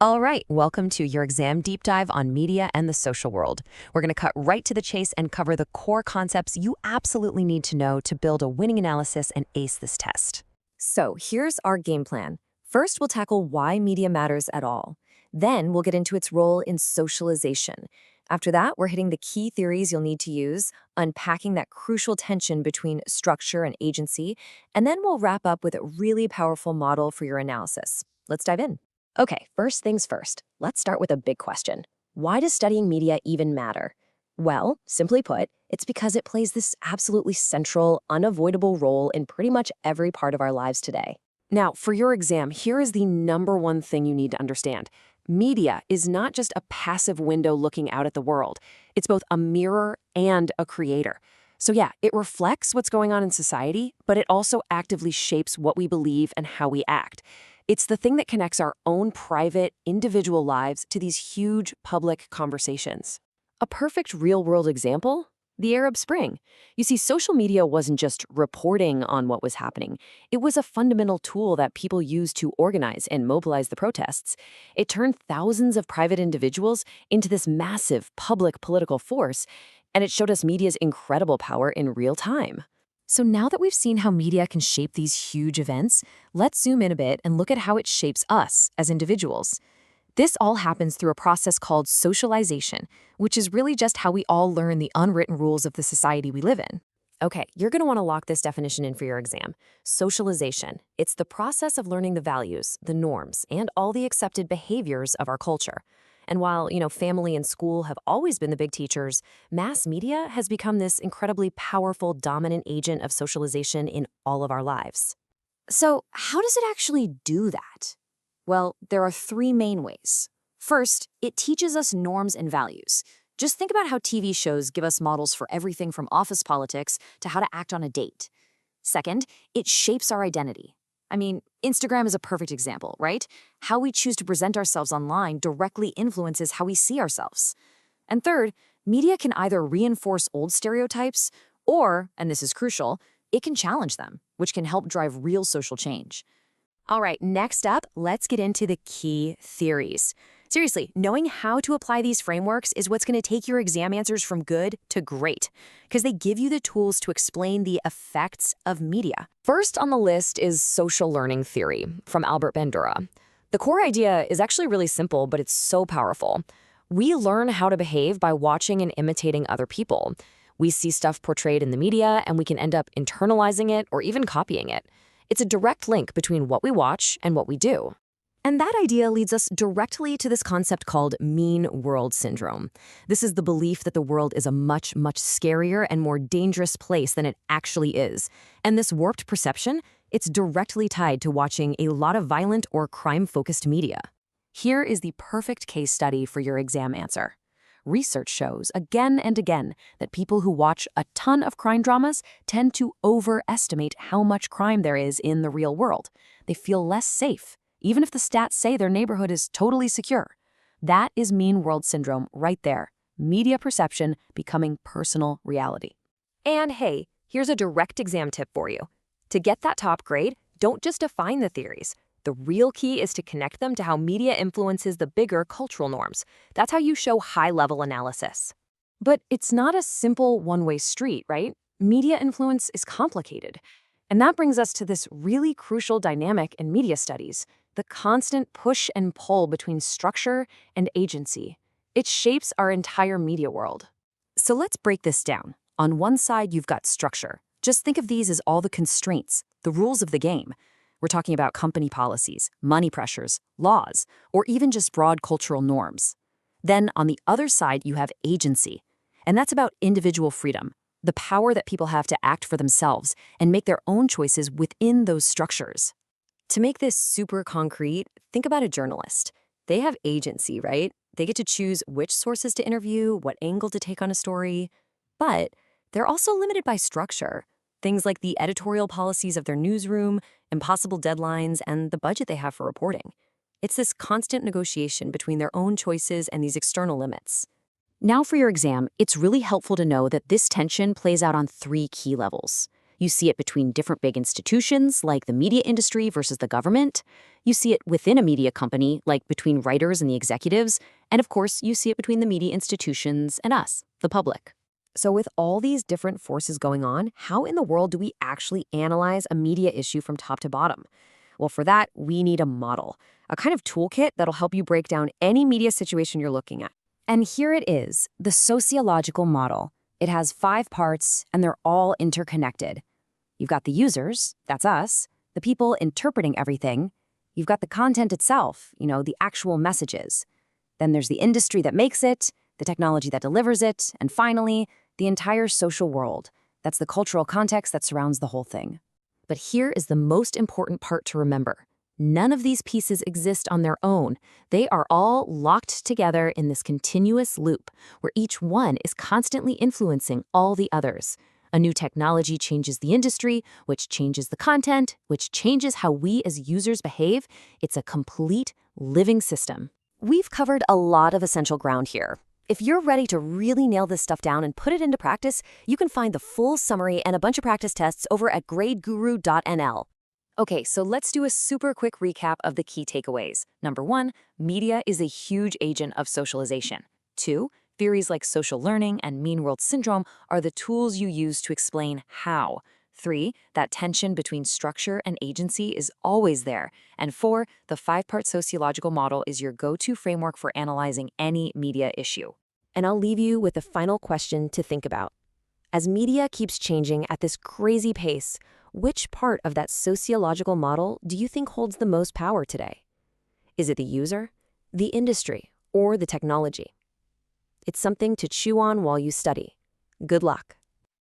All right, welcome to your exam deep dive on media and the social world. We're going to cut right to the chase and cover the core concepts you absolutely need to know to build a winning analysis and ace this test. So here's our game plan. First, we'll tackle why media matters at all. Then we'll get into its role in socialization. After that, we're hitting the key theories you'll need to use, unpacking that crucial tension between structure and agency, and then we'll wrap up with a really powerful model for your analysis. Let's dive in. Okay, first things first. Let's start with a big question. Why does studying media even matter? Well, simply put, it's because it plays this absolutely central, unavoidable role in pretty much every part of our lives today. Now, for your exam, here is the number one thing you need to understand. Media is not just a passive window looking out at the world. It's both a mirror and a creator. So yeah, it reflects what's going on in society, but it also actively shapes what we believe and how we act. It's the thing that connects our own private, individual lives to these huge public conversations. A perfect real-world example? The Arab Spring. You see, social media wasn't just reporting on what was happening. It was a fundamental tool that people used to organize and mobilize the protests. It turned thousands of private individuals into this massive public political force, and it showed us media's incredible power in real time. So now that we've seen how media can shape these huge events, let's zoom in a bit and look at how it shapes us as individuals. This all happens through a process called socialization, which is really just how we all learn the unwritten rules of the society we live in. Okay, you're going to want to lock this definition in for your exam. Socialization. It's the process of learning the values, the norms, and all the accepted behaviors of our culture. And while, family and school have always been the big teachers, mass media has become this incredibly powerful, dominant agent of socialization in all of our lives. So, how does it actually do that? Well, there are three main ways. First, it teaches us norms and values. Just think about how TV shows give us models for everything from office politics to how to act on a date. Second, it shapes our identity. I mean, Instagram is a perfect example, right? How we choose to present ourselves online directly influences how we see ourselves. And third, media can either reinforce old stereotypes or, and this is crucial, it can challenge them, which can help drive real social change. All right, next up, let's get into the key theories. Seriously, knowing how to apply these frameworks is what's going to take your exam answers from good to great, because they give you the tools to explain the effects of media. First on the list is social learning theory from Albert Bandura. The core idea is actually really simple, but it's so powerful. We learn how to behave by watching and imitating other people. We see stuff portrayed in the media, and we can end up internalizing it or even copying it. It's a direct link between what we watch and what we do. And that idea leads us directly to this concept called mean world syndrome. This is the belief that the world is a much, much scarier and more dangerous place than it actually is. And this warped perception, it's directly tied to watching a lot of violent or crime-focused media. Here is the perfect case study for your exam answer. Research shows again and again that people who watch a ton of crime dramas tend to overestimate how much crime there is in the real world. They feel less safe, even if the stats say their neighborhood is totally secure. That is mean world syndrome right there. Media perception becoming personal reality. And hey, here's a direct exam tip for you. To get that top grade, don't just define the theories. The real key is to connect them to how media influences the bigger cultural norms. That's how you show high-level analysis. But it's not a simple one-way street, right? Media influence is complicated. And that brings us to this really crucial dynamic in media studies, the constant push and pull between structure and agency. It shapes our entire media world. So let's break this down. On one side, you've got structure. Just think of these as all the constraints, the rules of the game. We're talking about company policies, money pressures, laws, or even just broad cultural norms. Then on the other side, you have agency. And that's about individual freedom, the power that people have to act for themselves and make their own choices within those structures. To make this super concrete, think about a journalist. They have agency, right? They get to choose which sources to interview, what angle to take on a story. But they're also limited by structure. Things like the editorial policies of their newsroom, impossible deadlines, and the budget they have for reporting. It's this constant negotiation between their own choices and these external limits. Now for your exam, it's really helpful to know that this tension plays out on three key levels. You see it between different big institutions, like the media industry versus the government. You see it within a media company, like between writers and the executives. And of course, you see it between the media institutions and us, the public. So with all these different forces going on, how in the world do we actually analyze a media issue from top to bottom? Well, for that, we need a model, a kind of toolkit that'll help you break down any media situation you're looking at. And here it is, the sociological model. It has 5 parts, and they're all interconnected. You've got the users, that's us, the people interpreting everything. You've got the content itself, the actual messages. Then there's the industry that makes it, the technology that delivers it, and finally, the entire social world. That's the cultural context that surrounds the whole thing. But here is the most important part to remember. None of these pieces exist on their own. They are all locked together in this continuous loop, where each one is constantly influencing all the others. A new technology changes the industry, which changes the content, which changes how we as users behave. It's a complete living system. We've covered a lot of essential ground here. If you're ready to really nail this stuff down and put it into practice, you can find the full summary and a bunch of practice tests over at gradeguru.nl. Okay, so let's do a super quick recap of the key takeaways. Number 1, media is a huge agent of socialization. 2, theories like social learning and mean world syndrome are the tools you use to explain how. 3, that tension between structure and agency is always there. And 4, the 5-part sociological model is your go-to framework for analyzing any media issue. And I'll leave you with a final question to think about. As media keeps changing at this crazy pace, which part of that sociological model do you think holds the most power today? Is it the user, the industry, or the technology? It's something to chew on while you study. Good luck.